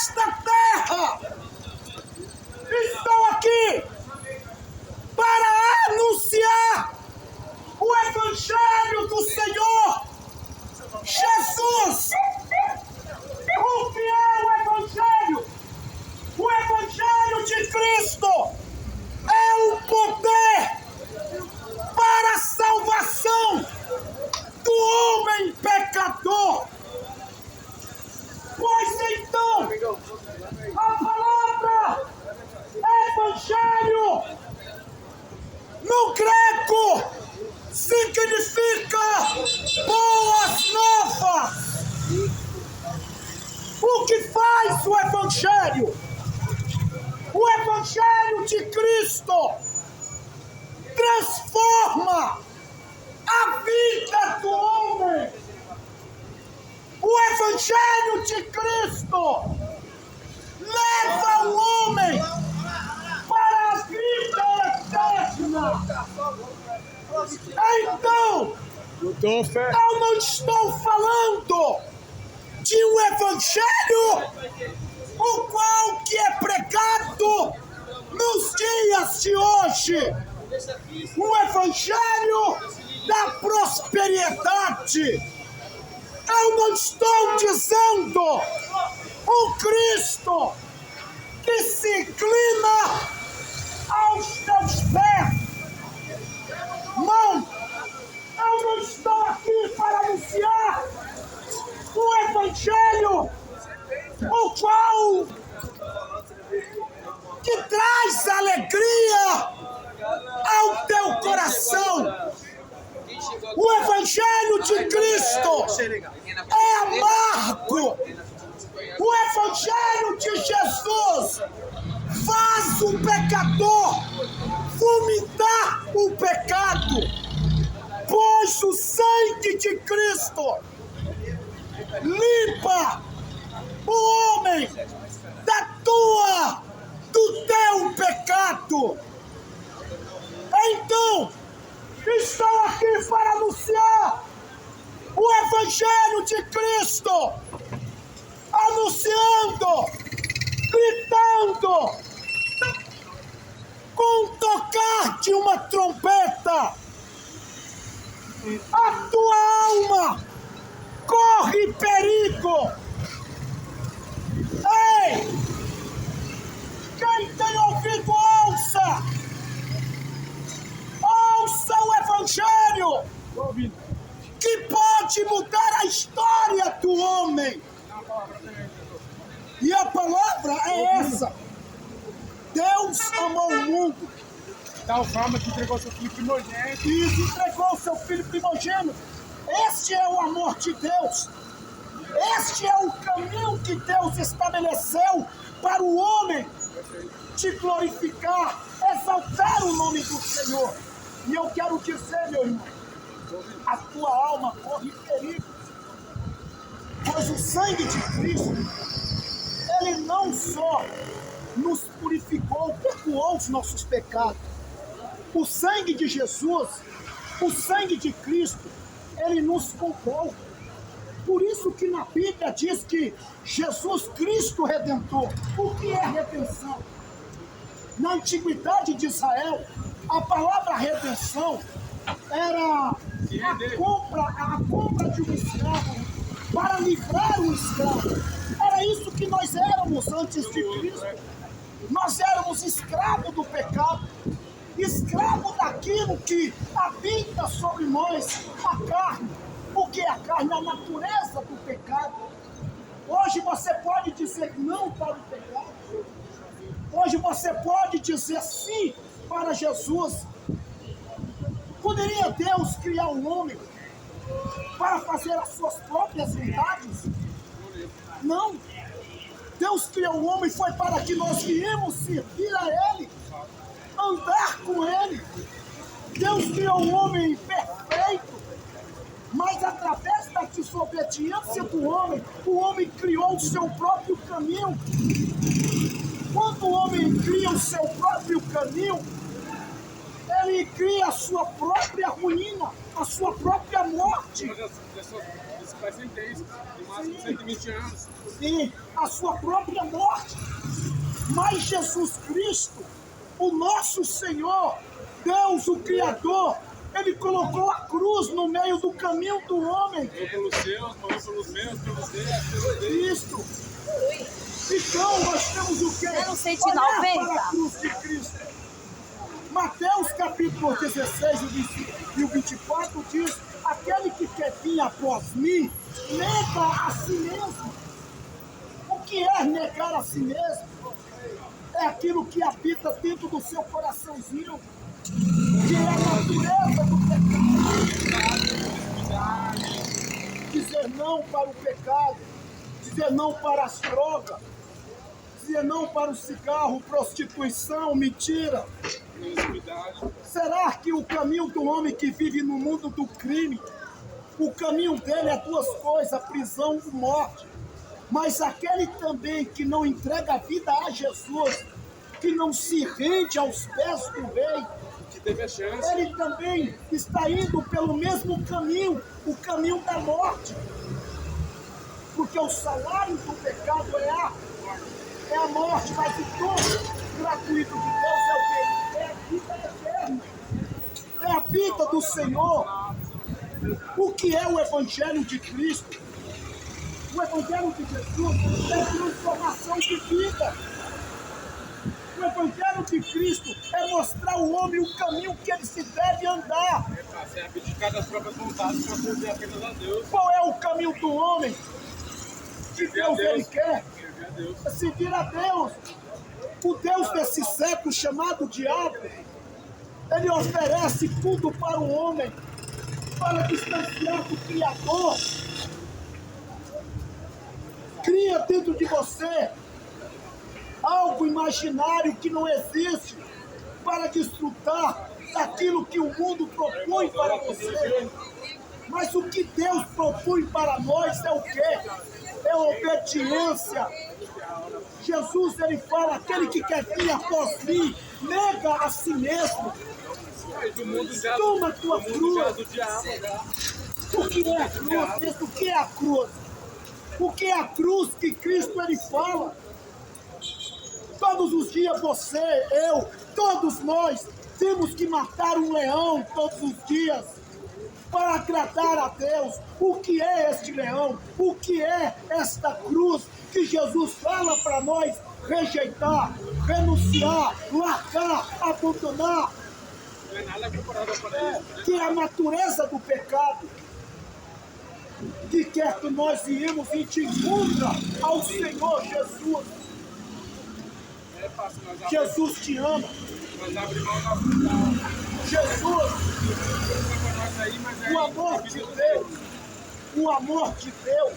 desta terra estão aqui para anunciar o Evangelho do Senhor Jesus. O que é o Evangelho? O Evangelho de Cristo é o poder para a salvação do homem pecador. Pois então, a palavra Evangelho no grego significa boas novas. O que faz o Evangelho? O Evangelho de Cristo transforma a vida do homem. O Evangelho de Cristo leva o homem para a vida eterna. Então, eu não estou falando de um Evangelho o qual que é pregado nos dias de hoje. Um Evangelho da prosperidade. Eu não estou dizendo um Cristo que se inclina aos teus pés. Não, eu não estou aqui para anunciar o Evangelho, o qual que traz alegria ao teu coração. O Evangelho de Cristo é amargo. O Evangelho de Jesus faz o pecador vomitar o pecado, pois o sangue de Cristo limpa o homem do teu pecado. Então, estou aqui para anunciar o Evangelho de Cristo, anunciando, gritando, com o tocar de uma trompeta. A tua alma corre perigo. Ei, quem tem ouvido, ouça. Ouça o Evangelho, que pode mudar a história do homem. E a palavra é essa: Deus amou o mundo. Tal forma que entregou seu filho primogênito. E entregou seu filho primogênito. Este é o amor de Deus. Este é o caminho que Deus estabeleceu para o homem te glorificar, exaltar o nome do Senhor. E eu quero dizer, meu irmão, a tua alma corre perigo, pois o sangue de Cristo, ele não só nos purificou, perdoou os nossos pecados. O sangue de Jesus, o sangue de Cristo, ele nos comprou. Por isso que na Bíblia diz que Jesus Cristo Redentor. O que é redenção? Na antiguidade de Israel, a palavra redenção era a compra de um escravo para livrar o escravo. Era isso que nós éramos antes de Cristo. Nós éramos escravos do pecado, escravo daquilo que habita sobre nós, a carne. O que é a carne? A natureza do pecado. Hoje você pode dizer não para o pecado. Hoje você pode dizer sim para Jesus. Poderia Deus criar um homem para fazer as suas próprias vontades? Não. Deus criou o homem foi para que nós viemos servir a Ele, andar com Ele. Deus criou o homem perfeito, mas através da desobediência do homem, o homem criou o seu próprio caminho. Quando o homem cria o seu próprio caminho, ele cria a sua própria ruína, a sua própria morte. da sentença, no máximo 120 anos. E a sua própria morte. Mas Jesus Cristo, o nosso Senhor, Deus, o Criador, Ele colocou a cruz no meio do caminho do homem. Morreu pelos seus, morreu pelos meus, pelos deles. Isto. Então nós temos o quê? Anos Olhar 190. para a cruz de Cristo. Mateus capítulo 16 e o 24 diz: aquele que quer vir após mim, nega a si mesmo. O que é negar a si mesmo? É aquilo que habita dentro do seu coraçãozinho, que é a natureza do pecado. Dizer não para o pecado, dizer não para as drogas, dizer não para o cigarro, prostituição, mentira. Será que o caminho do homem que vive no mundo do crime, o caminho dele é duas coisas, prisão e morte? Mas aquele também que não entrega a vida a Jesus, que não se rende aos pés do rei, Que teve a chance. ele também está indo pelo mesmo caminho, o caminho da morte. Porque o salário do pecado é a morte, mas o dom gratuito de Deus é o quê? É a vida eterna. É a vida do Senhor. O que é o Evangelho de Cristo? O Evangelho de Jesus é transformação de vida. O Evangelho de Cristo é mostrar ao homem o caminho que ele se deve andar. É abdicar das próprias vontades para servir apenas a Deus. Qual é o caminho do homem? Que Deus ele quer? Servir a Deus. É seguir a Deus. O Deus desse século chamado diabo, ele oferece tudo para o homem, para distanciar do Criador. Cria dentro de você algo imaginário que não existe, para desfrutar daquilo que o mundo propõe para você. Mas o que Deus propõe para nós é o quê? É obediência. Jesus, ele fala: aquele que quer vir após mim, nega a si mesmo. Do mundo já, Toma a tua do mundo já cruz. do diabo. Já. O que é a cruz? O que é a cruz? O que é a cruz que Cristo ele fala? Todos os dias você, eu, todos nós temos que matar um leão todos os dias para agradar a Deus. O que é este leão? O que é esta cruz que Jesus fala para nós rejeitar, renunciar, largar, abandonar? Não é nada comparado a para isso. Que é a natureza do pecado, que quer que nós iremos e te encontra ao Senhor Jesus. É fácil, Jesus te ama. nós abrimos mão da vida. Jesus, Nós aí, mas aí, o amor de Deus, o amor de Deus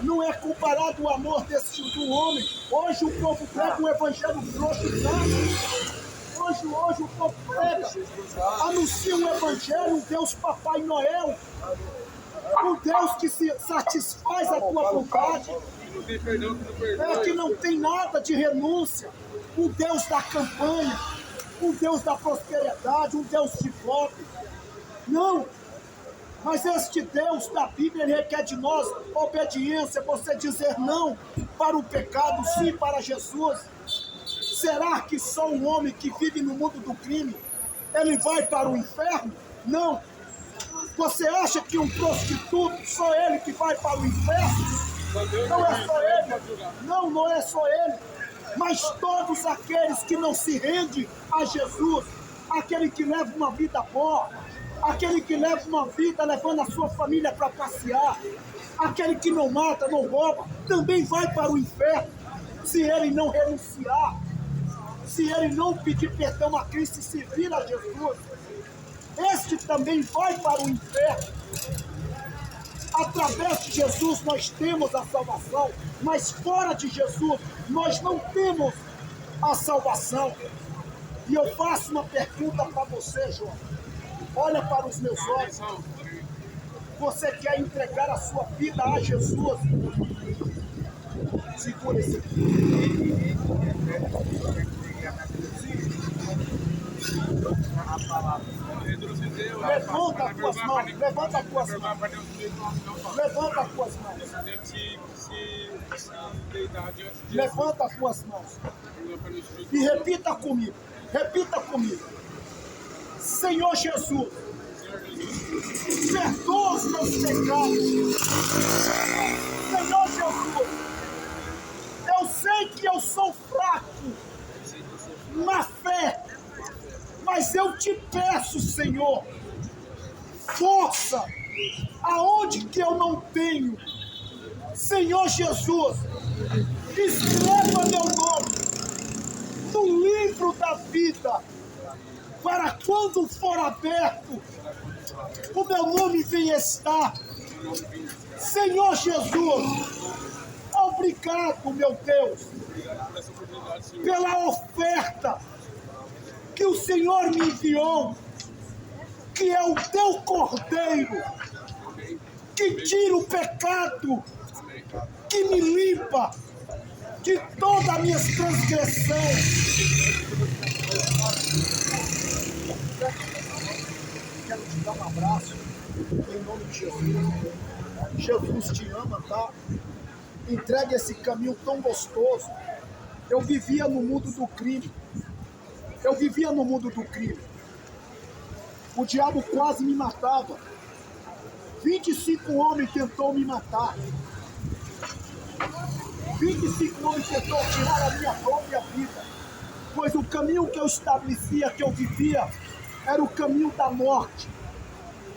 não é comparado ao amor do homem. Hoje o povo prega um evangelho frouxo, Hoje o povo prega, anuncia um evangelho, um Deus Papai Noel, um Deus que se satisfaz a tua vontade, não tem perdão, que não perdoa. que não tem nada de renúncia, um Deus da campanha, um Deus da prosperidade, um Deus de voto. Não, mas este Deus da Bíblia, ele requer de nós obediência, você dizer não para o pecado, sim para Jesus. Será que só um homem que vive no mundo do crime, ele vai para o inferno? Não. Você acha que um prostituto, só ele que vai para o inferno? Não é só ele. Não é só ele. Mas todos aqueles que não se rendem a Jesus, aquele que leva uma vida boa, aquele que leva uma vida levando a sua família para passear, aquele que não mata, não rouba, também vai para o inferno, se ele não renunciar, se ele não pedir perdão a Cristo e se vir a Jesus. Este também vai para o inferno. Através de Jesus nós temos a salvação, mas fora de Jesus nós não temos a salvação. E eu faço uma pergunta para você, João. Olha para os meus olhos. Você quer entregar a sua vida a Jesus? Segura esse aqui. Levanta as tuas mãos. Levanta as tuas mãos. Levanta as tuas mãos. Levanta as tuas mãos. E repita comigo. Repita comigo. Senhor Jesus, perdoa os meus pecados. Senhor Jesus, eu sei que eu sou fraco na fé, mas eu te peço, Senhor, força aonde que eu não tenho. Senhor Jesus, escreva meu nome no livro da vida, para quando for aberto, o meu nome venha estar. Senhor Jesus, obrigado, meu Deus, pela oferta que o Senhor me enviou, que é o teu Cordeiro, que tira o pecado, que me limpa de todas as minhas transgressões. Quero te dar um abraço, em nome de Jesus. Jesus te ama, tá? Entregue esse caminho tão gostoso. Eu vivia no mundo do crime. Eu vivia no mundo do crime. O diabo quase me matava. 25 homens tentou me matar. 25 homens tentou tirar a minha própria vida. Pois o caminho que eu estabelecia, que eu vivia, era o caminho da morte.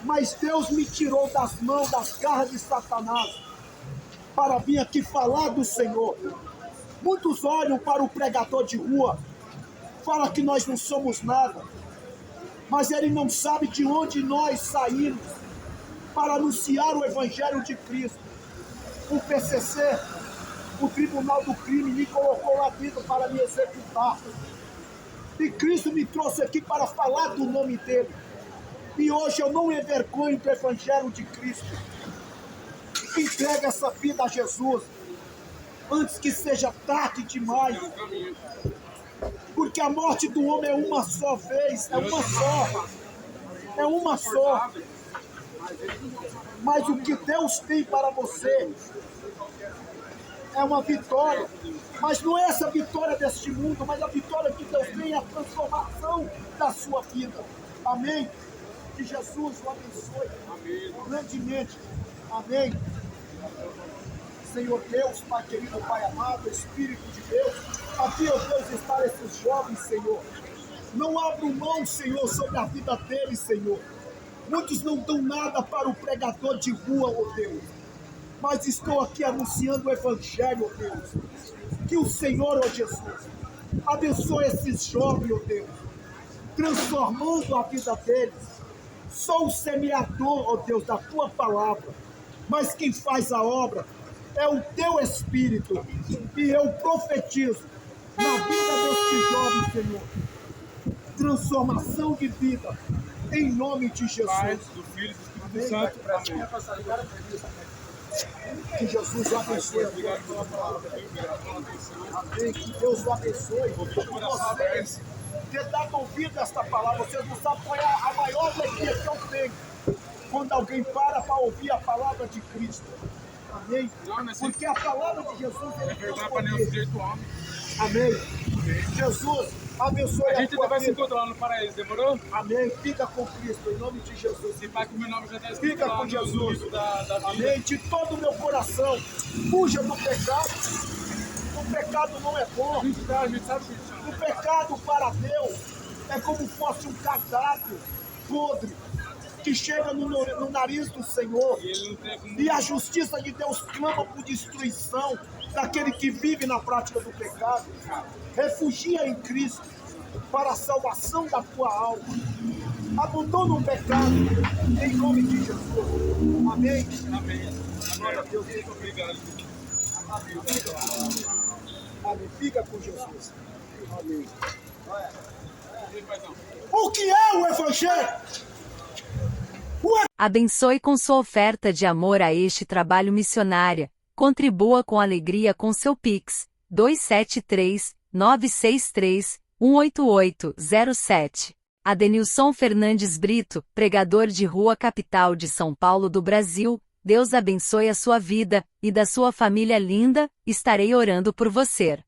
Mas Deus me tirou das mãos, das garras de Satanás, para vir aqui falar do Senhor. Muitos olham para o pregador de rua, falam que nós não somos nada, mas ele não sabe de onde nós saímos para anunciar o Evangelho de Cristo. O PCC, o Tribunal do Crime, me colocou lá dentro para me executar. E Cristo me trouxe aqui para falar do nome dele. E hoje eu não envergonho do Evangelho de Cristo. Entrega essa vida a Jesus, antes que seja tarde demais. Porque a morte do homem é uma só vez, é uma só. É uma só. Mas o que Deus tem para você é uma vitória. Mas não é essa vitória deste mundo, mas a vitória que Deus tem é a transformação da sua vida. Amém? Que Jesus o abençoe grandemente. Amém? Senhor Deus, Pai querido, Pai amado, Espírito de Deus, aqui, ó Deus, está esses jovens, Senhor. Não abra mão, Senhor, sobre a vida deles, Senhor. Muitos não dão nada para o pregador de rua, ó Deus. Mas estou aqui anunciando o Evangelho, ó Deus. Que o Senhor, ó Jesus, abençoe esses jovens, ó Deus, transformando a vida deles. Sou o semeador, ó Deus, da tua palavra, mas quem faz a obra é o teu Espírito. E eu profetizo na vida destes jovens, Senhor, transformação de vida, em nome de Jesus. Pai, do Filho e do Espírito Santo. Que Jesus o abençoe. Amém. Que Deus o abençoe. Por vocês ter dado ouvido a esta palavra, vocês não sabem qual é a maior alegria que eu tenho quando alguém para ouvir a palavra de Cristo. Amém? Porque a palavra de Jesus é verdade para nenhum direito homem. Amém. Jesus abençoe a gente tua vai se vida. encontrar no paraíso, demorou? Amém. Fica com Cristo, em nome de Jesus. E Pai, que o meu nome já está escrito Fica lá com no Jesus. livro da vida. Amém. De todo o meu coração, fuja do pecado. O pecado não é bom. A gente sabe que O pecado para Deus é como fosse um cadáver podre que chega no nariz do Senhor. E a justiça de Deus clama por destruição daquele que vive na prática do pecado. Refugia em Cristo para a salvação da tua alma. Abandona o pecado em nome de Jesus. Amém. Amém. Glória a Deus. Muito obrigado. Amém. Fica com Jesus. Amém. E aí, paizão? O que é o Evangelho? Abençoe com sua oferta de amor a este trabalho missionário. Contribua com alegria com seu Pix, 273-963-18807. Adenilson Fernandes Brito, pregador de rua capital de São Paulo do Brasil. Deus abençoe a sua vida, e da sua família linda, estarei orando por você.